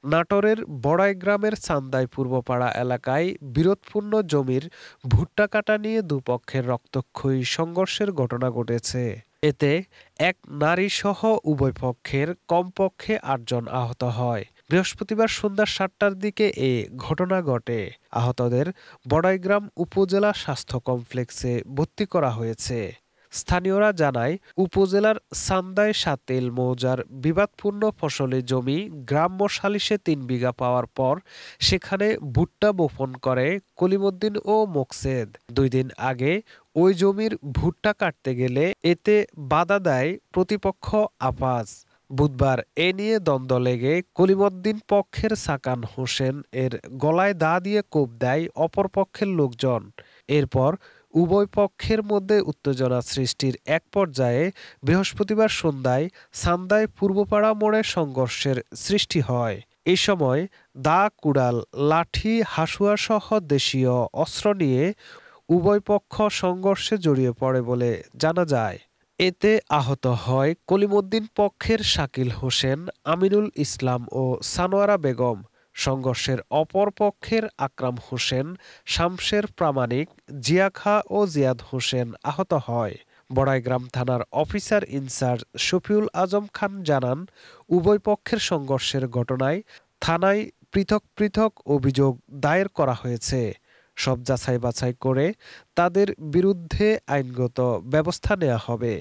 নাটোরের বড়াই গ্রামের চান্দাই পূর্বপাড়া এলাকায় বিরোধপূর্ণ জমির ভুট্টা কাটা নিয়ে দুপক্ষের রক্তক্ষয়ী সংঘর্ষের ঘটনা ঘটেছে। এতে এক নারীসহ উভয় পক্ষের কমপক্ষে ৮ জন আহত হয়। বৃহস্পতিবার সন্ধ্যা ৭টার দিকে এ ঘটনা ঘটে। আহতদের বড়াইগ্রাম উপজেলা স্বাস্থ্য কমপ্লেক্সে ভর্তি করা হয়েছে। স্থানীয়রা জানায়, উপজেলার চান্দাই সাতেল মৌজার বিবাদপূর্ণ ফসলি জমি গ্রাম্য সালিসে ৩ বিঘা পাওয়ার পর সেখানে ভুট্টা বপন করে কলিমুদ্দিন ও মোকসেদ। ২ দিন আগে ওই জমির ভুট্টা কাটতে গেলে এতে বাধা দেয় প্রতিপক্ষ আফাজ। বুধবার এ নিয়ে দ্বন্দ্ব লেগে কলিমুদ্দিন পক্ষের সাকান হোসেন এর গলায় দা দিয়ে কোপ দেয় অপর পক্ষের লোকজন। এরপর উভয় পক্ষের মধ্যে উত্তেজনা সৃষ্টির এক পর্যায়ে বৃহস্পতিবার সন্ধ্যায় চান্দাই পূর্বপাড়া মোড়ে সংঘর্ষের সৃষ্টি হয়। এ সময় দা, কুড়াল, লাঠি, হাসুয়াসহ দেশীয় অস্ত্র নিয়ে উভয় পক্ষ সংঘর্ষে জড়িয়ে পড়ে বলে জানা যায়। এতে আহত হয় কলিমুদ্দিন পক্ষের শাকিল হোসেন, আমিনুল ইসলাম ও সানোয়ারা বেগম। সংঘর্ষের অপর পক্ষের আকরাম হোসেন, শামসের প্রামাণিক, জিয়া খাঁ ও জিয়াদ হোসেন আহত হয়। বড়াইগ্রাম থানার অফিসার ইনচার্জ শফিউল আজম খান জানান, উভয় পক্ষের সংঘর্ষের ঘটনায় থানায় পৃথক পৃথক অভিযোগ দায়ের করা হয়েছে। সব যাচাই বাছাই করে তাদের বিরুদ্ধে আইনগত ব্যবস্থা নেওয়া হবে।